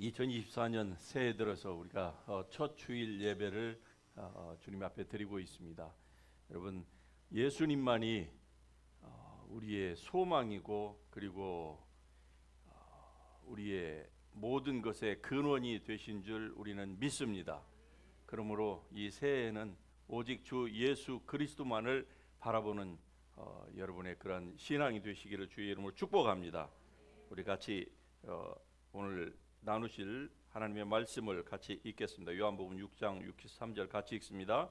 2024년 새해 들어서 우리가 첫 주일 예배를 주님 앞에 드리고 있습니다. 여러분, 예수님만이 우리의 소망이고 그리고 우리의 모든 것의 근원이 되신 줄 우리는 믿습니다. 그러므로 이 새해에는 오직 주 예수 그리스도만을 바라보는 여러분의 그런 신앙이 되시기를 주의 이름으로 축복합니다. 우리 같이 오늘 나누실 하나님의 말씀을 같이 읽겠습니다. 요한복음 6장 63절 같이 읽습니다.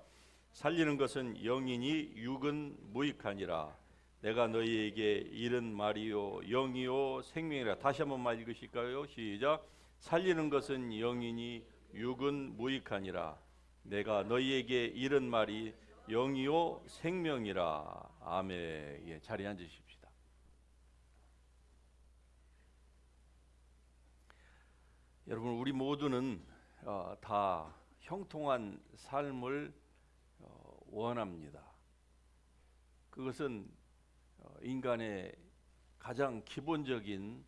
살리는 것은 영이니 육은 무익하니라. 내가 너희에게 이른 말이요 영이요 생명이라. 다시 한 번만 읽으실까요? 시작. 살리는 것은 영이니 육은 무익하니라. 내가 너희에게 이른 말이 영이요 생명이라. 아멘. 예, 자리에 앉으십시다. 여러분, 우리 모두는 다 형통한 삶을 원합니다. 그것은 인간의 가장 기본적인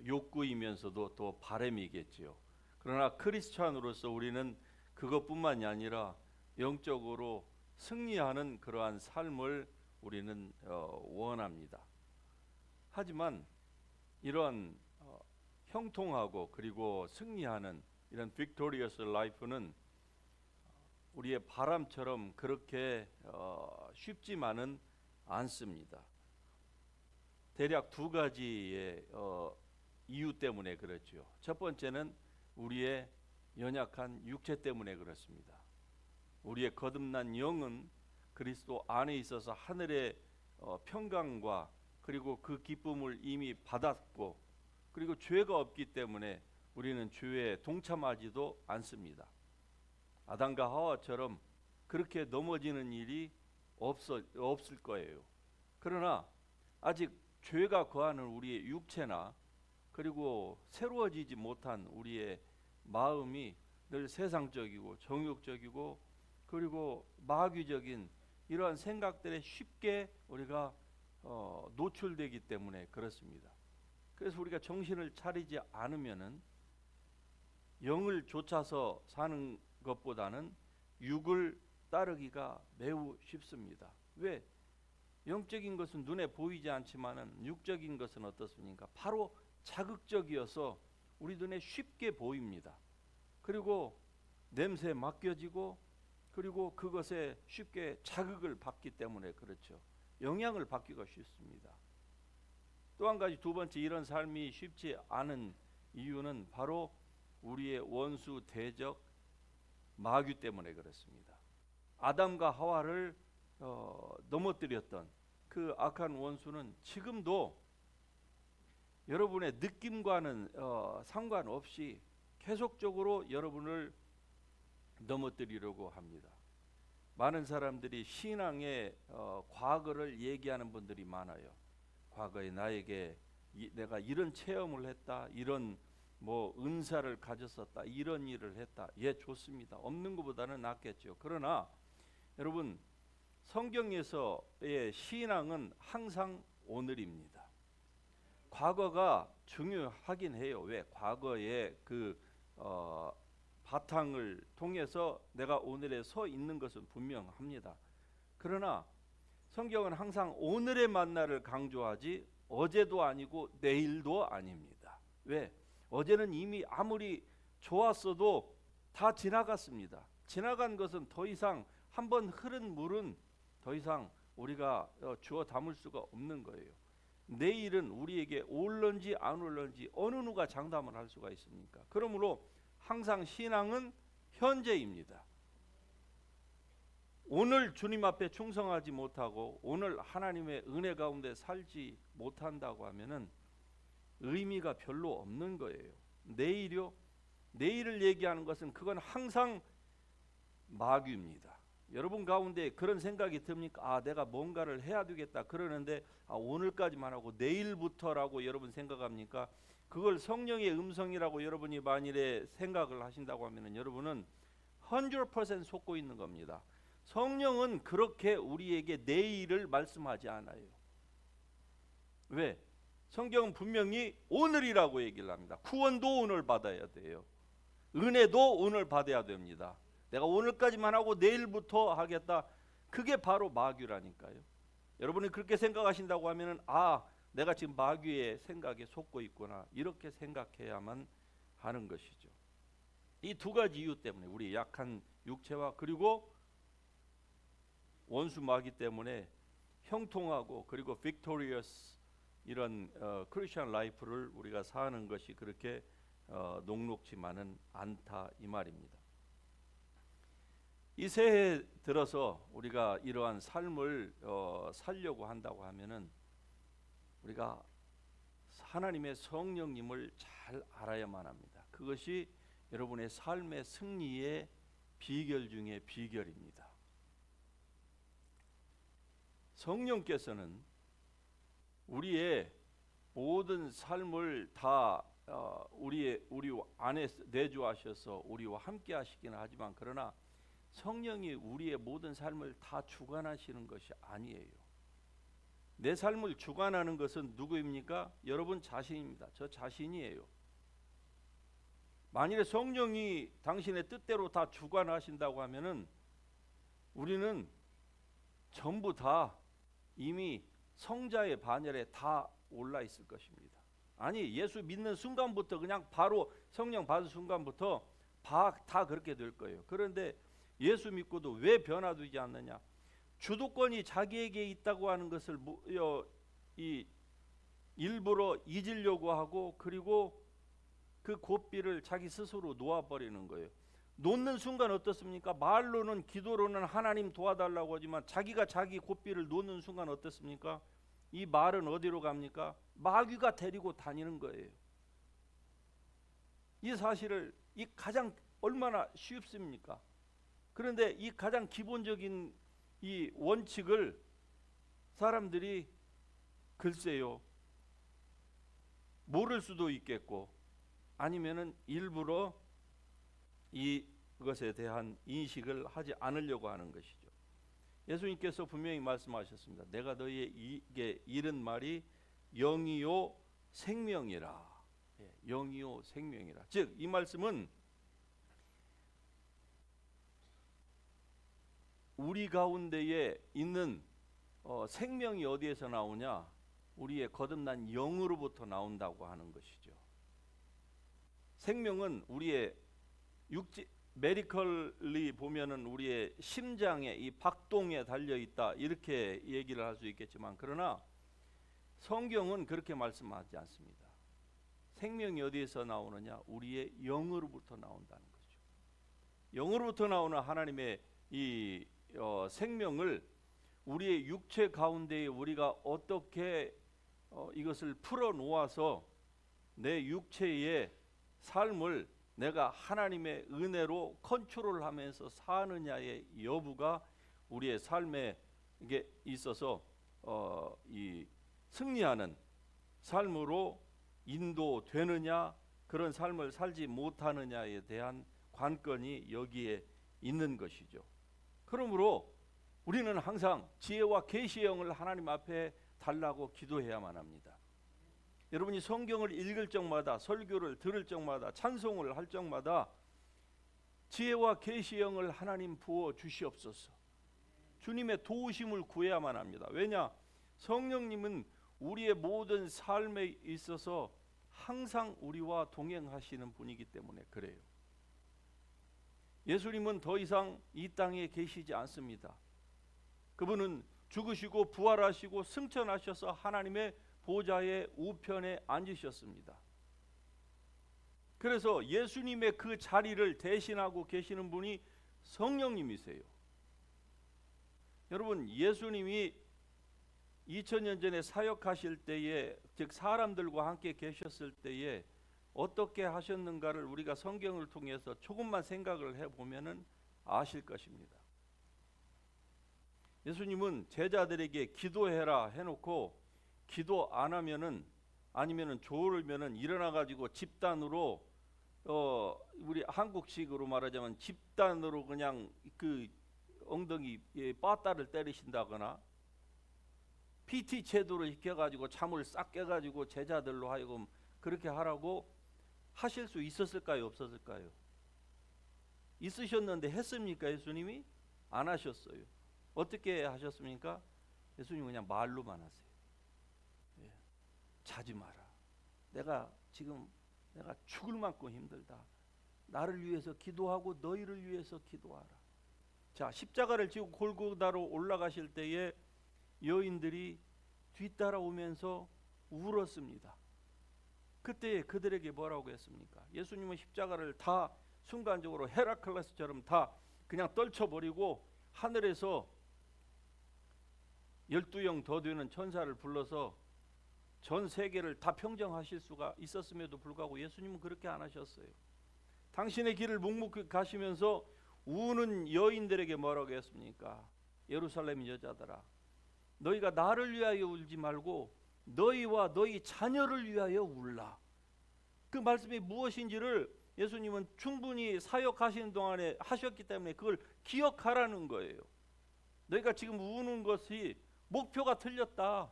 욕구이면서도 또 바람이겠지요. 그러나 크리스찬으로서 우리는 그것뿐만이 아니라 영적으로 승리하는 그러한 삶을 우리는 원합니다. 하지만 이런 형통하고 그리고 승리하는 이런 victorious life는 우리의 바람처럼 그렇게 쉽지만은 않습니다. 대략 두 가지의 이유 때문에 그렇죠. 첫 번째는 우리의 연약한 육체 때문에 그렇습니다. 우리의 거듭난 영은 그리스도 안에 있어서 하늘의 평강과 그리고 그 기쁨을 이미 받았고, 그리고 죄가 없기 때문에 우리는 죄에 동참하지도 않습니다. 아담과 하와처럼 그렇게 넘어지는 일이 없을 거예요. 그러나 아직 죄가 거하는 우리의 육체나 그리고 새로워지지 못한 우리의 마음이 늘 세상적이고 정욕적이고 그리고 마귀적인 이러한 생각들에 쉽게 우리가 노출되기 때문에 그렇습니다. 그래서 우리가 정신을 차리지 않으면은 영을 쫓아서 사는 것보다는 육을 따르기가 매우 쉽습니다. 왜? 영적인 것은 눈에 보이지 않지만은 육적인 것은 어떻습니까? 바로 자극적이어서 우리 눈에 쉽게 보입니다. 그리고 냄새에 맡겨지고 그리고 그것에 쉽게 자극을 받기 때문에 그렇죠. 영향을 받기가 쉽습니다. 또 한 가지, 두 번째, 이런 삶이 쉽지 않은 이유는 바로 우리의 원수 대적 마귀 때문에 그렇습니다. 아담과 하와를 넘어뜨렸던 그 악한 원수는 지금도 여러분의 느낌과는 상관없이 계속적으로 여러분을 넘어뜨리려고 합니다. 많은 사람들이 신앙의 과거를 얘기하는 분들이 많아요. 과거에 나에게 내가 이런 체험을 했다, 이런 은사를 가졌었다, 이런 일을 했다. 예, 좋습니다. 없는 것보다는 낫겠죠. 그러나 여러분, 성경에서의 신앙은 항상 오늘입니다. 과거가 중요하긴 해요. 왜? 과거의 그 바탕을 통해서 내가 오늘에 서 있는 것은 분명합니다. 그러나 성경은 항상 오늘의 만나를 강조하지 어제도 아니고 내일도 아닙니다. 왜? 어제는 이미 아무리 좋았어도 다 지나갔습니다. 지나간 것은 더 이상, 한번 흐른 물은 더 이상 우리가 주워 담을 수가 없는 거예요. 내일은 우리에게 올런지 안 올런지 어느 누가 장담을 할 수가 있습니까? 그러므로 항상 신앙은 현재입니다. 오늘 주님 앞에 충성하지 못하고 오늘 하나님의 은혜 가운데 살지 못한다고 하면은 의미가 별로 없는 거예요. 내일요? 내일을 얘기하는 것은 그건 항상 마귀입니다. 여러분 가운데 그런 생각이 듭니까? 내가 뭔가를 해야 되겠다 그러는데 오늘까지만 하고 내일부터라고 여러분 생각합니까? 그걸 성령의 음성이라고 여러분이 만일에 생각을 하신다고 하면은 여러분은 100% 속고 있는 겁니다. 성령은 그렇게 우리에게 내일을 말씀하지 않아요. 왜? 성경은 분명히 오늘이라고 얘기를 합니다. 구원도 오늘 받아야 돼요. 은혜도 오늘 받아야 됩니다. 내가 오늘까지만 하고 내일부터 하겠다. 그게 바로 마귀라니까요. 여러분이 그렇게 생각하신다고 하면은 내가 지금 마귀의 생각에 속고 있구나, 이렇게 생각해야만 하는 것이죠. 이 두 가지 이유 때문에 우리 약한 육체와 그리고 원수 마귀 때문에 형통하고 그리고 victorious 이런 크리스천 라이프를 우리가 사는 것이 그렇게 녹록지만은 않다 이 말입니다. 이 새해 들어서 우리가 이러한 삶을 살려고 한다고 하면은 우리가 하나님의 성령님을 잘 알아야만 합니다. 그것이 여러분의 삶의 승리의 비결 중에 비결입니다. 성령께서는 우리의 모든 삶을 다 우리 안에 내주하셔서 우리와 함께 하시기는 하지만, 그러나 성령이 우리의 모든 삶을 다 주관하시는 것이 아니에요. 내 삶을 주관하는 것은 누구입니까? 여러분 자신입니다. 저 자신이에요. 만일에 성령이 당신의 뜻대로 다 주관하신다고 하면은 우리는 전부 다 이미 성자의 반열에 다 올라 있을 것입니다. 아니, 예수 믿는 순간부터 그냥 바로 성령 받은 순간부터 다 그렇게 될 거예요. 그런데 예수 믿고도 왜 변화되지 않느냐? 주도권이 자기에게 있다고 하는 것을 일부러 잊으려고 하고, 그리고 그 고삐를 자기 스스로 놓아버리는 거예요. 놓는 순간 어떻습니까? 말로는, 기도로는 하나님 도와달라고 하지만 자기가 자기 고삐를 놓는 순간 어떻습니까? 이 말은 어디로 갑니까? 마귀가 데리고 다니는 거예요. 이 사실을 가장 얼마나 쉽습니까? 그런데 이 가장 기본적인 이 원칙을 사람들이 글쎄요, 모를 수도 있겠고, 아니면은 일부러 이것에 대한 인식을 하지 않으려고 하는 것이죠. 예수님께서 분명히 말씀하셨습니다. 내가 너희에게 이른 말이 영이요 생명이라. 영이요 생명이라. 즉 이 말씀은 우리 가운데에 있는 생명이 어디에서 나오냐? 우리의 거듭난 영으로부터 나온다고 하는 것이죠. 생명은 우리의 메디컬리 보면은 우리의 심장에, 이 박동에 달려 있다, 이렇게 얘기를 할 수 있겠지만, 그러나 성경은 그렇게 말씀하지 않습니다. 생명이 어디에서 나오느냐? 우리의 영으로부터 나온다는 거죠. 영으로부터 나오는 하나님의 이 생명을 우리의 육체 가운데에 우리가 어떻게 이것을 풀어 놓아서 내 육체의 삶을 내가 하나님의 은혜로 컨트롤하면서 사느냐의 여부가 우리의 삶에 이게 있어서 이 승리하는 삶으로 인도되느냐, 그런 삶을 살지 못하느냐에 대한 관건이 여기에 있는 것이죠. 그러므로 우리는 항상 지혜와 계시의 영을 하나님 앞에 달라고 기도해야만 합니다. 여러분이 성경을 읽을 적마다, 설교를 들을 적마다, 찬송을 할 적마다 지혜와 계시의 영을 하나님 부어 주시옵소서. 주님의 도우심을 구해야만 합니다. 왜냐? 성령님은 우리의 모든 삶에 있어서 항상 우리와 동행하시는 분이기 때문에 그래요. 예수님은 더 이상 이 땅에 계시지 않습니다. 그분은 죽으시고 부활하시고 승천하셔서 하나님의 보좌의 우편에 앉으셨습니다. 그래서 예수님의 그 자리를 대신하고 계시는 분이 성령님이세요. 여러분, 예수님이 2000년 전에 사역하실 때에, 즉 사람들과 함께 계셨을 때에 어떻게 하셨는가를 우리가 성경을 통해서 조금만 생각을 해보면은 아실 것입니다. 예수님은 제자들에게 기도해라 해놓고 기도 안 하면은, 아니면은 졸으면은 일어나 가지고 집단으로 우리 한국식으로 말하자면 집단으로 그냥 그 엉덩이에 빠따를 때리신다거나, PT 제도를 시켜가지고 잠을 싹 깨가지고 제자들로 하여금 그렇게 하라고 하실 수 있었을까요? 없었을까요? 있으셨는데 했습니까? 예수님이? 안 하셨어요. 어떻게 하셨습니까? 예수님은 그냥 말로만 하세요. 예. 자지 마라. 내가 죽을 만큼 힘들다. 나를 위해서 기도하고 너희를 위해서 기도하라. 자, 십자가를 지고 골고다로 올라가실 때에 여인들이 뒤따라오면서 울었습니다. 그때 그들에게 뭐라고 했습니까? 예수님은 십자가를 다 순간적으로 헤라클레스처럼 다 그냥 떨쳐버리고 하늘에서 12형 더 되는 천사를 불러서 전 세계를 다 평정하실 수가 있었음에도 불구하고 예수님은 그렇게 안 하셨어요. 당신의 길을 묵묵히 가시면서 우는 여인들에게 뭐라고 했습니까? 예루살렘 여자들아, 너희가 나를 위하여 울지 말고 너희와 너희 자녀를 위하여 울라. 그 말씀이 무엇인지를 예수님은 충분히 사역하시는 동안에 하셨기 때문에 그걸 기억하라는 거예요. 너희가 지금 우는 것이 목표가 틀렸다.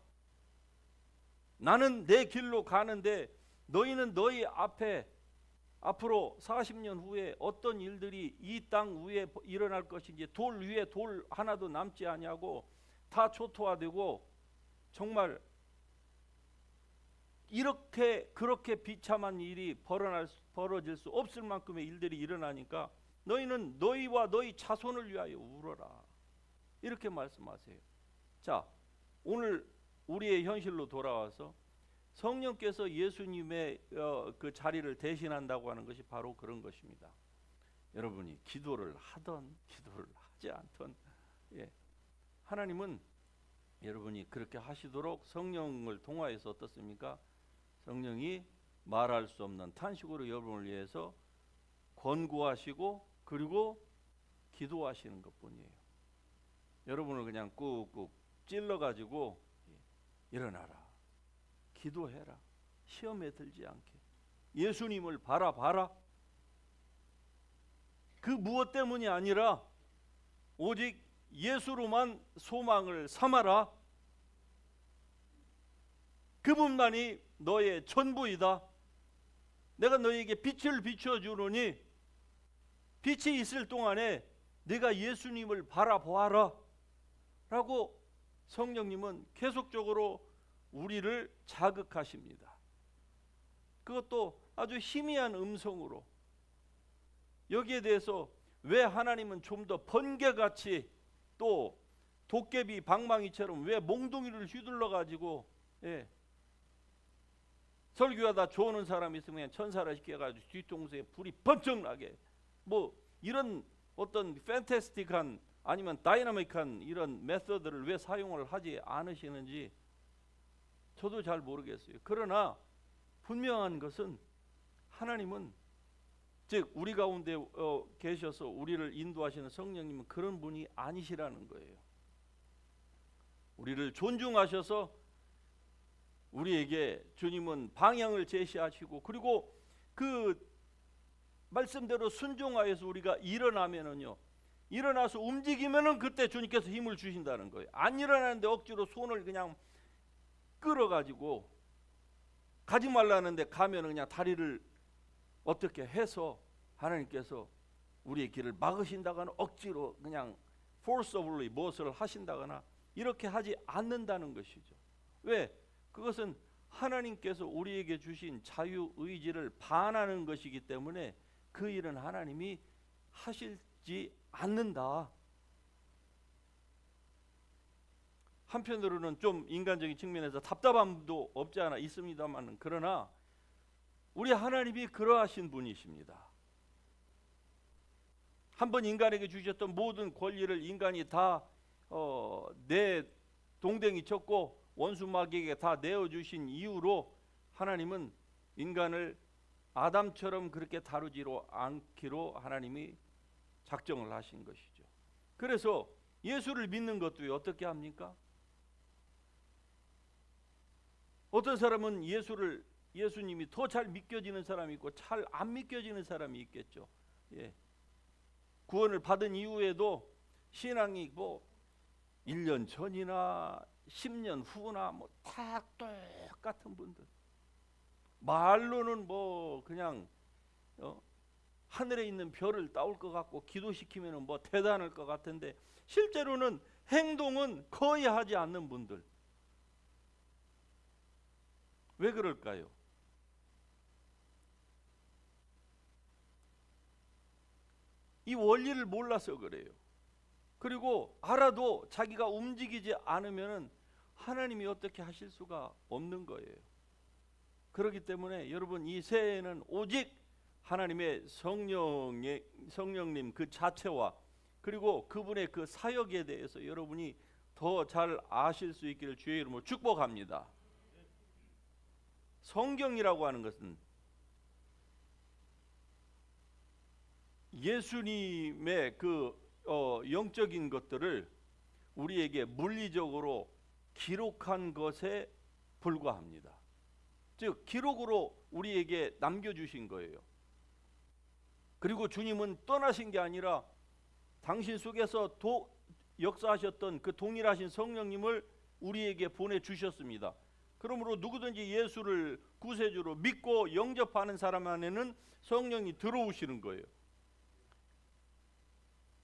나는 내 길로 가는데 너희는 너희 앞에 앞으로 40년 후에 어떤 일들이 이 땅 위에 일어날 것인지 돌 위에 돌 하나도 남지 아니하고 다 초토화되고 정말 이렇게 그렇게 비참한 일이 벌어질 수 없을 만큼의 일들이 일어나니까 너희는 너희와 너희 자손을 위하여 울어라. 이렇게 말씀하세요. 자, 오늘 우리의 현실로 돌아와서 성령께서 예수님의 그 자리를 대신한다고 하는 것이 바로 그런 것입니다. 여러분이 기도를 하던 기도를 하지 않던 하나님은 여러분이 그렇게 하시도록 성령을 통하여서 어떻습니까? 성령이 말할 수 없는 탄식으로 여러분을 위해서 권고하시고 그리고 기도하시는 것뿐이에요. 여러분을 그냥 꾹꾹 찔러가지고 일어나라, 기도해라, 시험에 들지 않게 예수님을 바라봐라. 그 무엇 때문이 아니라 오직 예수로만 소망을 삼아라. 그분만이 너의 전부이다. 내가 너에게 빛을 비춰주노니 빛이 있을 동안에 네가 예수님을 바라보아라 라고 성령님은 계속적으로 우리를 자극하십니다. 그것도 아주 희미한 음성으로. 여기에 대해서 왜 하나님은 좀 더 번개같이 또 도깨비 방망이처럼 왜 몽둥이를 휘둘러 가지고 설교하다 좋은 사람이 있으면 천사를 시켜가지고 뒤통수에 불이 번쩍 나게 뭐 이런 어떤 판타스틱한 아니면 다이나믹한 이런 메서드를 왜 사용을 하지 않으시는지 저도 잘 모르겠어요. 그러나 분명한 것은 하나님은 즉 우리 가운데 계셔서 우리를 인도하시는 성령님은 그런 분이 아니시라는 거예요. 우리를 존중하셔서 우리에게 주님은 방향을 제시하시고 그리고 그 말씀대로 순종하여서 우리가 일어나면은요, 일어나서 움직이면은 그때 주님께서 힘을 주신다는 거예요. 안 일어나는데 억지로 손을 그냥 끌어가지고 가지 말라는데 가면은 그냥 다리를 어떻게 해서 하나님께서 우리의 길을 막으신다거나 억지로 그냥 forcibly 무엇을 하신다거나 이렇게 하지 않는다는 것이죠. 왜? 그것은 하나님께서 우리에게 주신 자유의지를 반하는 것이기 때문에 그 일은 하나님이 하시지 않는다. 한편으로는 좀 인간적인 측면에서 답답함도 없지 않아 있습니다만 그러나 우리 하나님이 그러하신 분이십니다. 한번 인간에게 주셨던 모든 권리를 인간이 다 내 동댕이 쳤고 원수 마귀에게 다 내어주신 이후로 하나님은 인간을 아담처럼 그렇게 다루지로 않기로 하나님이 작정을 하신 것이죠. 그래서 예수를 믿는 것도 어떻게 합니까? 어떤 사람은 예수님이 더 잘 믿겨지는 사람이 있고 잘 안 믿겨지는 사람이 있겠죠. 구원을 받은 이후에도 신앙이 뭐 1년 전이나 10년 후나 뭐 다 똑같은 분들. 말로는 뭐 그냥 하늘에 있는 별을 따올 것 같고 기도시키면 뭐 대단할 것 같은데 실제로는 행동은 거의 하지 않는 분들. 왜 그럴까요? 이 원리를 몰라서 그래요. 그리고 알아도 자기가 움직이지 않으면 하나님이 어떻게 하실 수가 없는 거예요. 그렇기 때문에 여러분 이 새해에는 오직 하나님의 성령님 그 자체와 그리고 그분의 그 사역에 대해서 여러분이 더 잘 아실 수 있기를 주의 이름으로 축복합니다. 성경이라고 하는 것은 예수님의 그 영적인 것들을 우리에게 물리적으로 기록한 것에 불과합니다. 즉 기록으로 우리에게 남겨주신 거예요. 그리고 주님은 떠나신 게 아니라 당신 속에서 역사하셨던 그 동일하신 성령님을 우리에게 보내주셨습니다. 그러므로 누구든지 예수를 구세주로 믿고 영접하는 사람 안에는 성령이 들어오시는 거예요.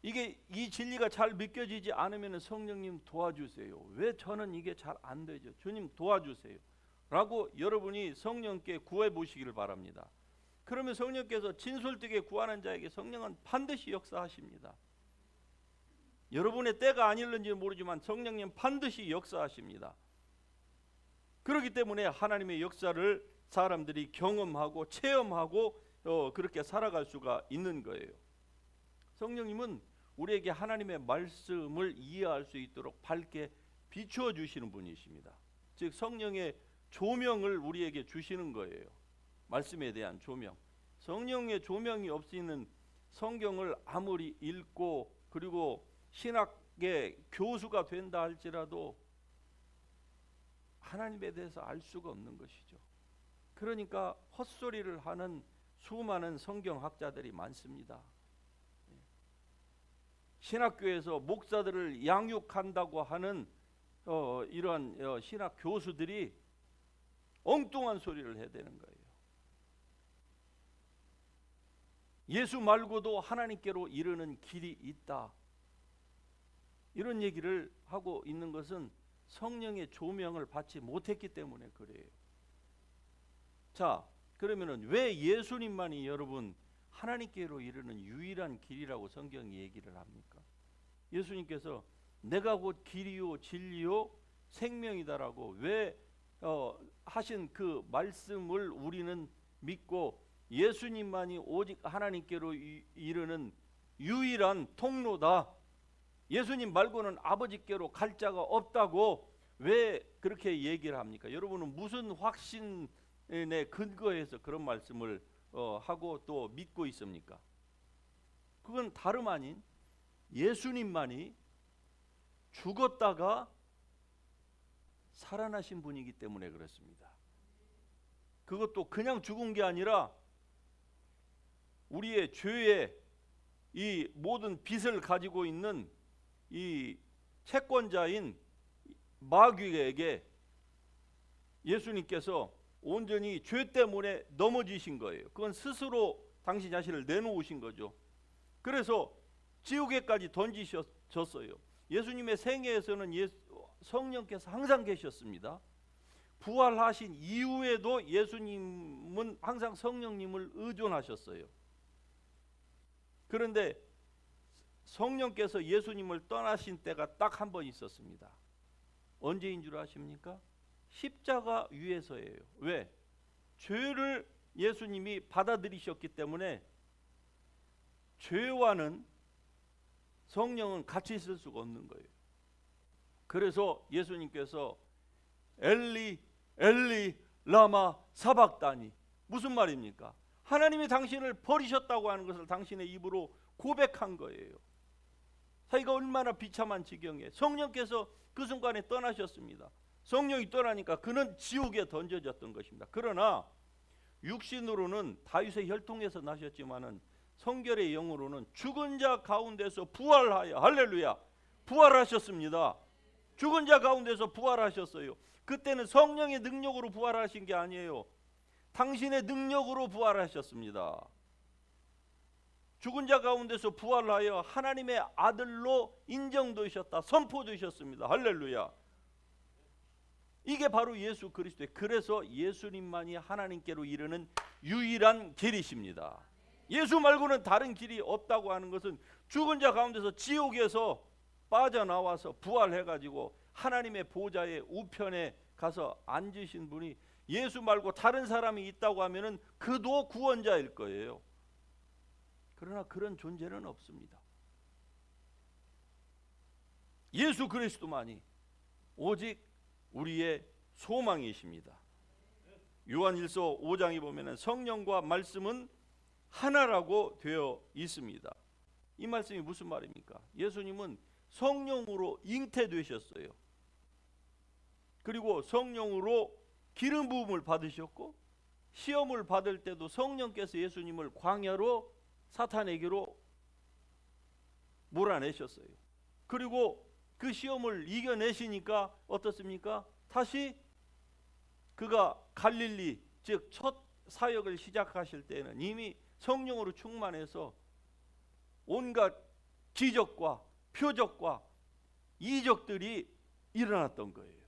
이 진리가 잘 믿겨지지 않으면 성령님 도와주세요. 왜 저는 이게 잘 안 되죠? 주님 도와주세요. 라고 여러분이 성령께 구해 보시기를 바랍니다. 그러면 성령께서 진솔되게 구하는 자에게 성령은 반드시 역사하십니다. 여러분의 때가 아닐는지 모르지만 성령님 반드시 역사하십니다. 그렇기 때문에 하나님의 역사를 사람들이 경험하고 체험하고 그렇게 살아갈 수가 있는 거예요. 성령님은 우리에게 하나님의 말씀을 이해할 수 있도록 밝게 비추어 주시는 분이십니다. 즉 성령의 조명을 우리에게 주시는 거예요. 말씀에 대한 조명. 성령의 조명이 없이는 성경을 아무리 읽고 그리고 신학의 교수가 된다 할지라도 하나님에 대해서 알 수가 없는 것이죠. 그러니까 헛소리를 하는 수많은 성경학자들이 많습니다. 신학교에서 목사들을 양육한다고 하는 이러한 신학 교수들이 엉뚱한 소리를 해야 되는 거예요. 예수 말고도 하나님께로 이르는 길이 있다. 이런 얘기를 하고 있는 것은 성령의 조명을 받지 못했기 때문에 그래요. 자, 그러면은 왜 예수님만이 여러분 하나님께로 이르는 유일한 길이라고 성경이 얘기를 합니까? 예수님께서 내가 곧 길이요 진리요 생명이다라고 왜 하신 그 말씀을 우리는 믿고 예수님만이 오직 하나님께로 이르는 유일한 통로다. 예수님 말고는 아버지께로 갈 자가 없다고 왜 그렇게 얘기를 합니까? 여러분은 무슨 확신에 근거해서 그런 말씀을 하고 또 믿고 있습니까? 그건 다름 아닌 예수님만이 죽었다가 살아나신 분이기 때문에 그렇습니다. 그것도 그냥 죽은 게 아니라 우리의 죄의 이 모든 빚을 가지고 있는 이 채권자인 마귀에게 예수님께서 온전히 죄 때문에 넘어지신 거예요. 그건 스스로 당신 자신을 내놓으신 거죠. 그래서 지옥에까지 던지셨어요. 예수님의 생애에서는 성령께서 항상 계셨습니다. 부활하신 이후에도 예수님은 항상 성령님을 의존하셨어요. 그런데 성령께서 예수님을 떠나신 때가 딱 한 번 있었습니다. 언제인 줄 아십니까? 십자가 위에서예요. 왜? 죄를 예수님이 받아들이셨기 때문에 죄와는 성령은 같이 있을 수가 없는 거예요. 그래서 예수님께서 엘리 엘리 라마 사박다니, 무슨 말입니까? 하나님이 당신을 버리셨다고 하는 것을 당신의 입으로 고백한 거예요. 자기가 얼마나 비참한 지경에 성령께서 그 순간에 떠나셨습니다. 성령이 떠나니까 그는 지옥에 던져졌던 것입니다. 그러나 육신으로는 다윗의 혈통에서 나셨지만은 성결의 영으로는 죽은 자 가운데서 부활하여 할렐루야 부활하셨습니다. 죽은 자 가운데서 부활하셨어요. 그때는 성령의 능력으로 부활하신 게 아니에요. 당신의 능력으로 부활하셨습니다. 죽은 자 가운데서 부활하여 하나님의 아들로 인정되셨다, 선포되셨습니다. 할렐루야. 이게 바로 예수 그리스도의, 그래서 예수님만이 하나님께로 이르는 유일한 길이십니다. 예수 말고는 다른 길이 없다고 하는 것은 죽은 자 가운데서 지옥에서 빠져나와서 부활해가지고 하나님의 보좌의 우편에 가서 앉으신 분이 예수 말고 다른 사람이 있다고 하면은 그도 구원자일 거예요. 그러나 그런 존재는 없습니다. 예수 그리스도만이 오직 우리의 소망이십니다. 요한일서 5장에 보면은 성령과 말씀은 하나라고 되어 있습니다. 이 말씀이 무슨 말입니까? 예수님은 성령으로 잉태되셨어요. 그리고 성령으로 기름 부음을 받으셨고, 시험을 받을 때도 성령께서 예수님을 광야로 사탄에게로 몰아내셨어요. 그리고 그 시험을 이겨내시니까 어떻습니까? 다시 그가 갈릴리, 즉 첫 사역을 시작하실 때는 이미 성령으로 충만해서 온갖 기적과 표적과 이적들이 일어났던 거예요.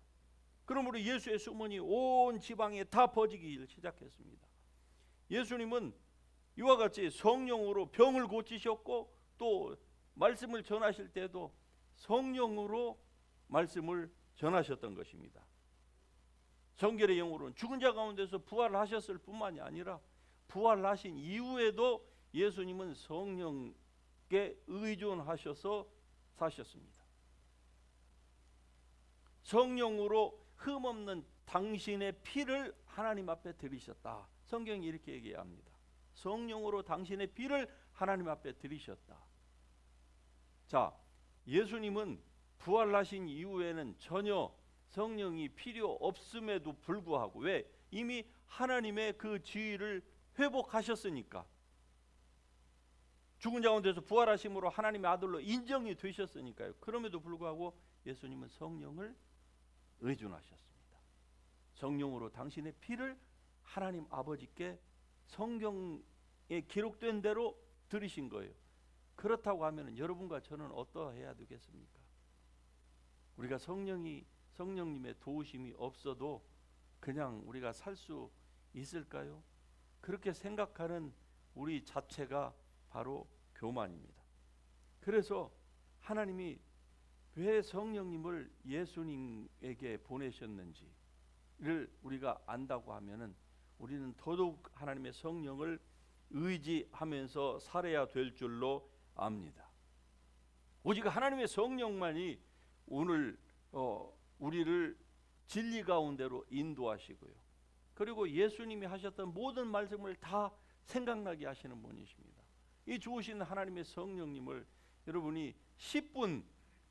그러므로 예수의 소문이 온 지방에 다 퍼지기 시작했습니다. 예수님은 이와 같이 성령으로 병을 고치셨고, 또 말씀을 전하실 때도 성령으로 말씀을 전하셨던 것입니다. 성결의 영으로는 죽은 자 가운데서 부활하셨을 뿐만이 아니라 부활하신 이후에도 예수님은 성령께 의존하셔서 사셨습니다. 성령으로 흠없는 당신의 피를 하나님 앞에 드리셨다. 성경이 이렇게 얘기합니다. 성령으로 당신의 피를 하나님 앞에 드리셨다. 자, 예수님은 부활하신 이후에는 전혀 성령이 필요 없음에도 불구하고, 왜? 이미 하나님의 그 지위를 회복하셨으니까. 죽은 자 가운데서 부활하심으로 하나님의 아들로 인정이 되셨으니까요. 그럼에도 불구하고 예수님은 성령을 의존하셨습니다. 성령으로 당신의 피를 하나님 아버지께 성경에 기록된 대로 드리신 거예요. 그렇다고 하면 여러분과 저는 어떠해야 되겠습니까? 우리가 성령님의 도우심이 없어도 그냥 우리가 살 수 있을까요? 그렇게 생각하는 우리 자체가 바로 교만입니다. 그래서 하나님이 왜 성령님을 예수님에게 보내셨는지를 우리가 안다고 하면은 우리는 더더욱 하나님의 성령을 의지하면서 살아야 될 줄로 압니다. 오직 하나님의 성령만이 오늘 우리를 진리 가운데로 인도하시고요. 그리고 예수님이 하셨던 모든 말씀을 다 생각나게 하시는 분이십니다. 이 좋으신 하나님의 성령님을 여러분이 10분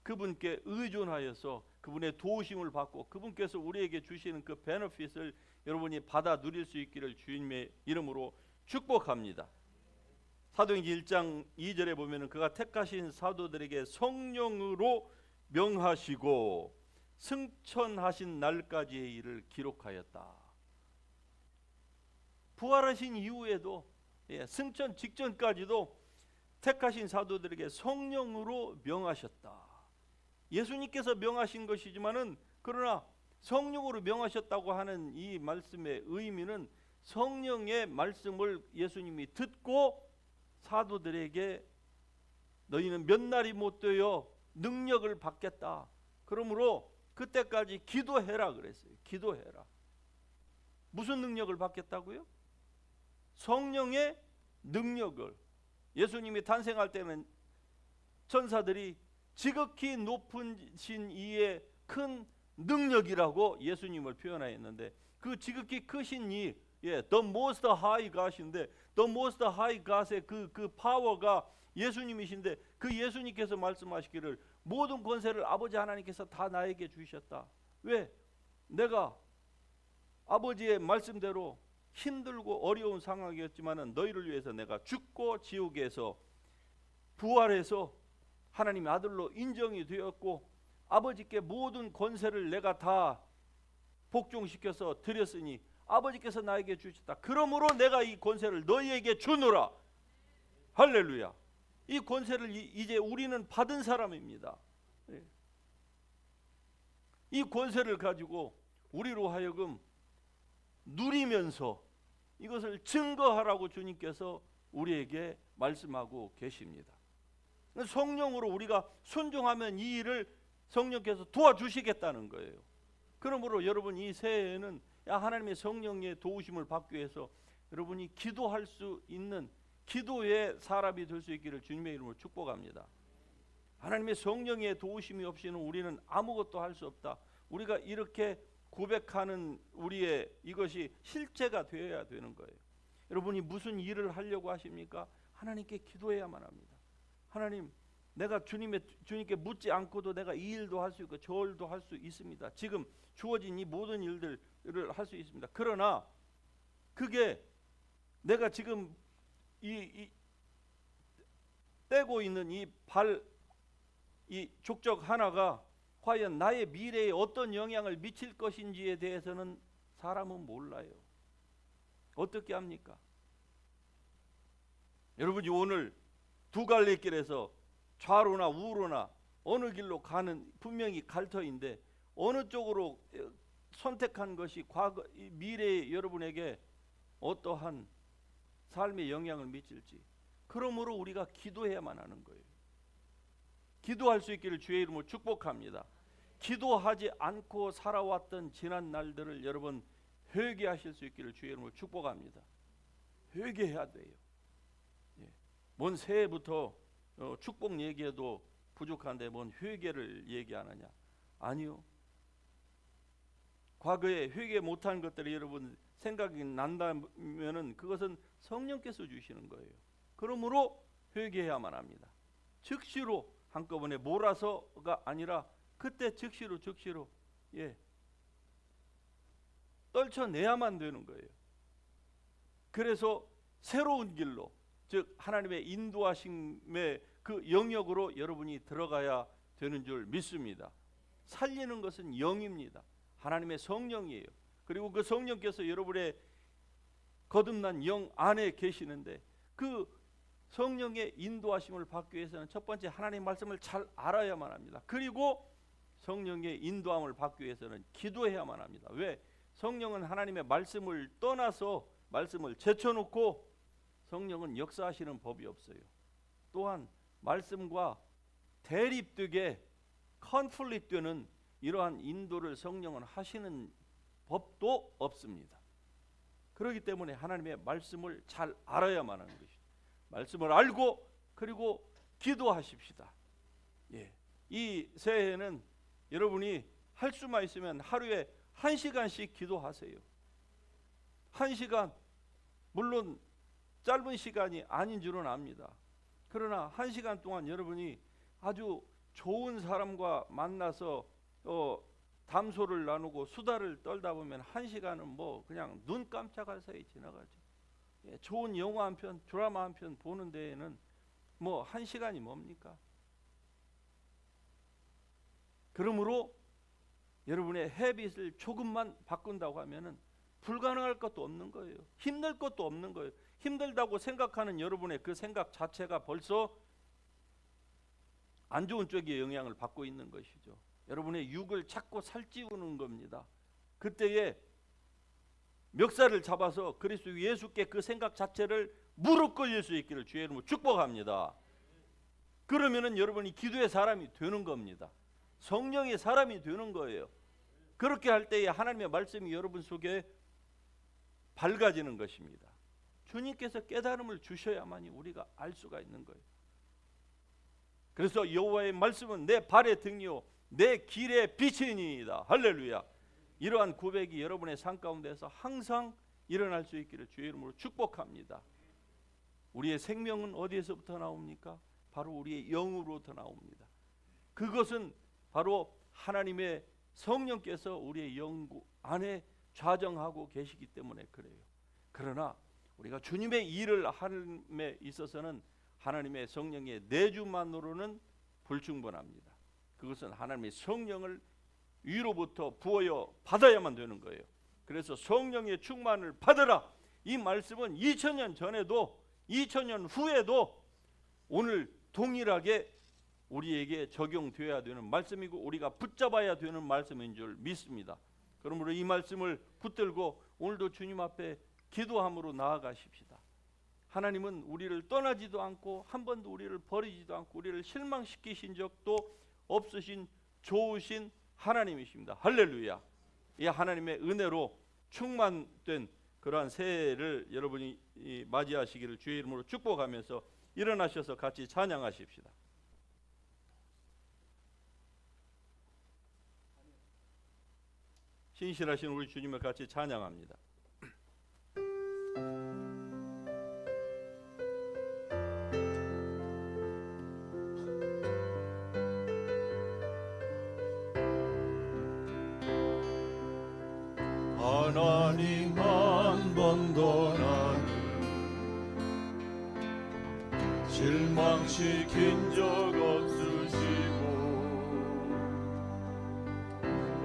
그분께 의존하여서 그분의 도우심을 받고 그분께서 우리에게 주시는 그 베너핏을 여러분이 받아 누릴 수 있기를 주님의 이름으로 축복합니다. 사도행전 1장 2절에 보면은 그가 택하신 사도들에게 성령으로 명하시고 승천하신 날까지의 일을 기록하였다. 부활하신 이후에도 승천 직전까지도 택하신 사도들에게 성령으로 명하셨다. 예수님께서 명하신 것이지만은 그러나 성령으로 명하셨다고 하는 이 말씀의 의미는 성령의 말씀을 예수님이 듣고 사도들에게 너희는 몇 날이 못 되어 능력을 받겠다. 그러므로 그때까지 기도해라 그랬어요. 기도해라. 무슨 능력을 받겠다고요? 성령의 능력을. 예수님이 탄생할 때는 천사들이 지극히 높으신 이의 큰 능력이라고 예수님을 표현하였는데, 그 지극히 크신 이 The Most High God인데, The Most High God의 그 파워가 예수님이신데, 그 예수님께서 말씀하시기를 모든 권세를 아버지 하나님께서 다 나에게 주셨다. 왜? 내가 아버지의 말씀대로 힘들고 어려운 상황이었지만은 너희를 위해서 내가 죽고 지옥에서 부활해서 하나님의 아들로 인정이 되었고 아버지께 모든 권세를 내가 다 복종시켜서 드렸으니 아버지께서 나에게 주셨다. 그러므로 내가 이 권세를 너희에게 주노라. 할렐루야. 이 권세를 이제 우리는 받은 사람입니다. 이 권세를 가지고 우리로 하여금 누리면서 이것을 증거하라고 주님께서 우리에게 말씀하고 계십니다. 성령으로 우리가 순종하면 이 일을 성령께서 도와주시겠다는 거예요. 그러므로 여러분 이 새해에는 하나님의 성령의 도우심을 받기 위해서 여러분이 기도할 수 있는 기도의 사람이 될 수 있기를 주님의 이름으로 축복합니다. 하나님의 성령의 도우심이 없이는 우리는 아무것도 할 수 없다. 우리가 이렇게 고백하는 우리의 이것이 실제가 되어야 되는 거예요. 여러분이 무슨 일을 하려고 하십니까? 하나님께 기도해야만 합니다. 하나님, 내가 주님께 묻지 않고도 내가 이 일도 할 수 있고 저 일도 할 수 있습니다. 지금 주어진 이 모든 일들을 할 수 있습니다. 그러나 그게 내가 지금 이 떼고 있는 이 족적 하나가 과연 나의 미래에 어떤 영향을 미칠 것인지에 대해서는 사람은 몰라요. 어떻게 합니까? 여러분이 오늘 두 갈래 길에서 좌로나 우로나 어느 길로 가는 분명히 갈터인데 어느 쪽으로 선택한 것이 과거 미래의 여러분에게 어떠한 삶에 영향을 미칠지. 그러므로 우리가 기도해야만 하는 거예요. 기도할 수 있기를 주의 이름으로 축복합니다. 기도하지 않고 살아왔던 지난 날들을 여러분 회개하실 수 있기를 주의 이름으로 축복합니다. 회개해야 돼요. 뭔 새해부터 축복 얘기해도 부족한데 뭔 회개를 얘기하느냐? 아니요. 과거에 회개 못한 것들이 여러분 생각이 난다면은 그것은 성령께서 주시는 거예요. 그러므로 회개해야만 합니다. 즉시로 한꺼번에 몰아서가 아니라 그때 즉시로 떨쳐내야만 되는 거예요. 그래서 새로운 길로, 즉 하나님의 인도하심의 그 영역으로 여러분이 들어가야 되는 줄 믿습니다. 살리는 것은 영입니다. 하나님의 성령이에요. 그리고 그 성령께서 여러분의 거듭난 영 안에 계시는데 그 성령의 인도하심을 받기 위해서는 첫 번째 하나님의 말씀을 잘 알아야만 합니다. 그리고 성령의 인도함을 받기 위해서는 기도해야만 합니다. 왜? 성령은 하나님의 말씀을 떠나서 말씀을 제쳐놓고 성령은 역사하시는 법이 없어요. 또한 말씀과 대립되게 컨플릭트되는 이러한 인도를 성령은 하시는 법도 없습니다. 그렇기 때문에 하나님의 말씀을 잘 알아야만 하는 것이죠. 말씀을 알고 그리고 기도하십시다. 이 새해에는 여러분이 할 수만 있으면 하루에 1시간씩 기도하세요. 1시간, 물론 짧은 시간이 아닌 줄은 압니다. 그러나 1시간 동안 여러분이 아주 좋은 사람과 만나서 담소를 나누고 수다를 떨다 보면 1시간은 뭐 그냥 눈 깜짝할 사이 지나가죠. 좋은 영화 한 편, 드라마 한 편 보는 데에는 뭐 1시간이 뭡니까? 그러므로 여러분의 헤빗을 조금만 바꾼다고 하면은 불가능할 것도 없는 거예요. 힘들 것도 없는 거예요. 힘들다고 생각하는 여러분의 그 생각 자체가 벌써 안 좋은 쪽에 영향을 받고 있는 것이죠. 여러분의 육을 자꾸 살찌우는 겁니다. 그때에 멱살을 잡아서 그리스도 예수께 그 생각 자체를 무릎 꿇릴 수 있기를 주의 이름으로 축복합니다. 그러면은 여러분이 기도의 사람이 되는 겁니다. 성령의 사람이 되는 거예요. 그렇게 할 때에 하나님의 말씀이 여러분 속에 밝아지는 것입니다. 주님께서 깨달음을 주셔야만이 우리가 알 수가 있는 거예요. 그래서 여호와의 말씀은 내 발의 등이요 내 길의 빛이니이다. 할렐루야. 이러한 고백이 여러분의 삶 가운데서 항상 일어날 수 있기를 주의 이름으로 축복합니다. 우리의 생명은 어디에서부터 나옵니까? 바로 우리의 영으로부터 나옵니다. 그것은 바로 하나님의 성령께서 우리의 영 안에 좌정하고 계시기 때문에 그래요. 그러나 우리가 주님의 일을 함에 있어서는 하나님의 성령의 내주만으로는 불충분합니다. 그것은 하나님의 성령을 위로부터 부어여 받아야만 되는 거예요. 그래서 성령의 충만을 받으라. 이 말씀은 2000년 전에도 2000년 후에도 오늘 동일하게 우리에게 적용되어야 되는 말씀이고 우리가 붙잡아야 되는 말씀인 줄 믿습니다. 그러므로 이 말씀을 붙들고 오늘도 주님 앞에 기도함으로 나아가십시다. 하나님은 우리를 떠나지도 않고 한 번도 우리를 버리지도 않고 우리를 실망시키신 적도 없으신 좋으신 하나님이십니다. 할렐루야. 이 하나님의 은혜로 충만된 그러한 새해를 여러분이 맞이하시기를 주의 이름으로 축복하면서 일어나셔서 같이 찬양하십시다. 신실하신 우리 주님을 같이 찬양합니다. 하나님 한 번도 나를 실망시킨 적 없으시고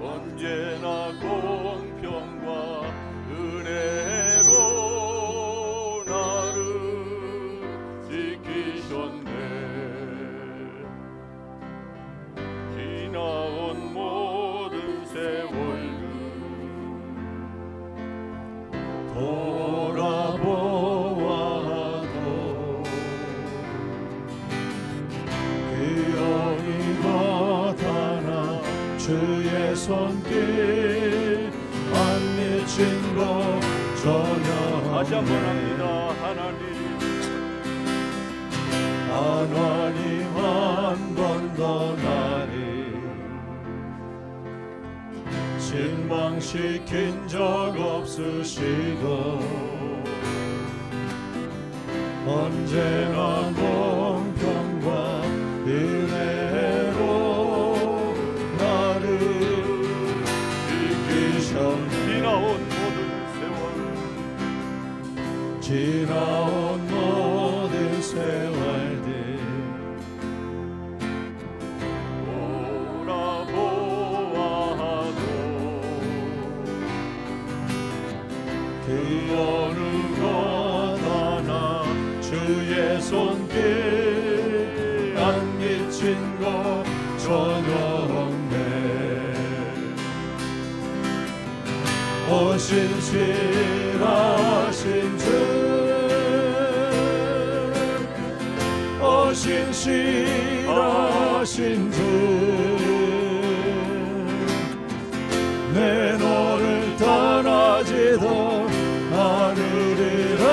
언제나 공평과 은혜로 나를 지키셨네. 지나온 모든 세월들 돌아보아도 기억이 못하나 주의 손길 안 미친 것 전혀 다시 한번 합니다. 하나님 한 번도 나를 실망시킨 적 없으시고 언제나 공평과 은혜로 나를 지키셨네. 지나온 모든 세월들 돌아보아도 그 어느 것 하나 주의 손길 안 미친 것 전혀 없네. 오 신실하신 주, 오 신실하신 주, 내 너를 떠나지도 않으리라.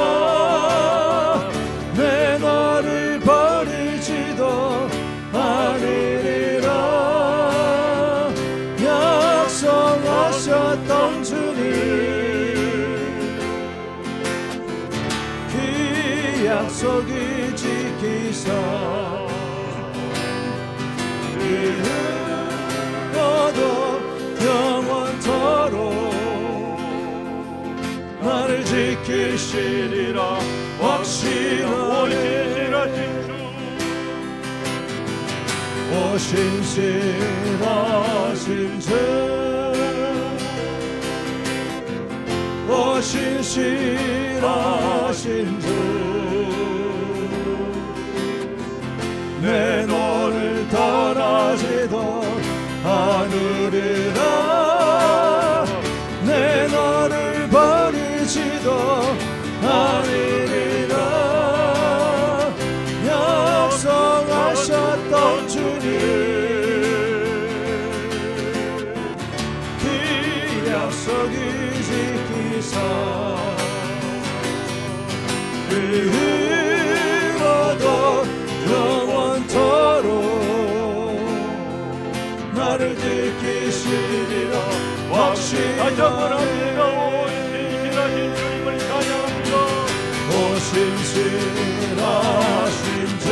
내 너를 버리지도 않으리라. 약속하셨던 주님 그 약속을 지키사 너도 영원토록 나를 지키시리라. 확신하네. 오 신실하신 주, 오 신실하신 주, 내 너를 떠나지도 않으리라. 내 너를 버리지도 않으리라. 약속하셨던 주님 그 약속을 지키사 그로도 영원토록 나를 지키시리라. 확신합니다. 오 신실하신 주,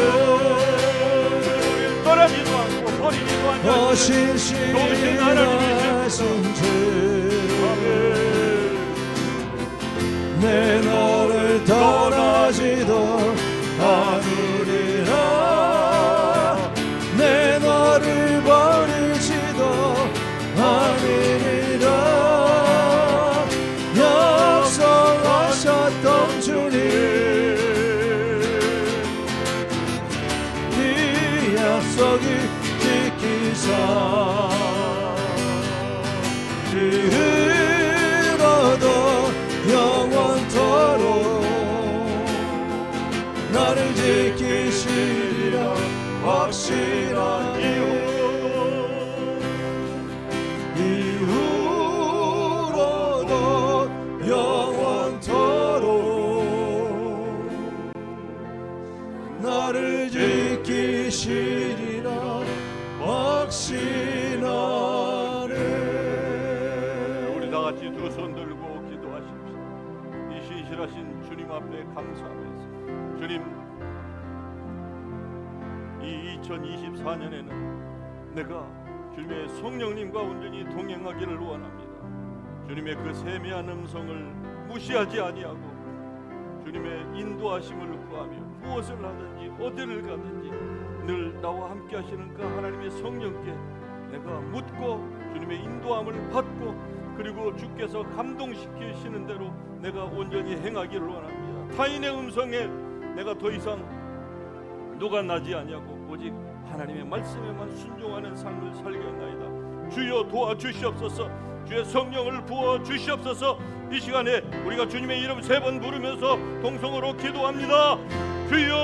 떠나지도 않고 버리지도 않고 오 신실하신 주, 내 너를 떠나지도 않으리라. 내 너를 버리 이르러도 영원토록 나를 지키시리라 확신하니 이후로도 영원토록 나를 지키시리라 확신하네. 우리 다 같이 두 손 들고 기도하십시다. 이 신실하신 주님 앞에 감사하면서, 주님, 이 2024년에는 내가 주님의 성령님과 온전히 동행하기를 원합니다. 주님의 그 세미한 음성을 무시하지 아니하고 주님의 인도하심을 구하며 무엇을 하든지 어디를 가든지 늘 나와 함께 하시는 그 하나님의 성령께 내가 묻고 주님의 인도함을 받고 그리고 주께서 감동시키시는 대로 내가 온전히 행하기를 원합니다. 타인의 음성에 내가 더 이상 녹아나지 아니하고 오직 하나님의 말씀에만 순종하는 삶을 살겠나이다. 주여 도와주시옵소서. 주의 성령을 부어 주시옵소서. 이 시간에 우리가 주님의 이름 3번 부르면서 동성으로 기도합니다. 주여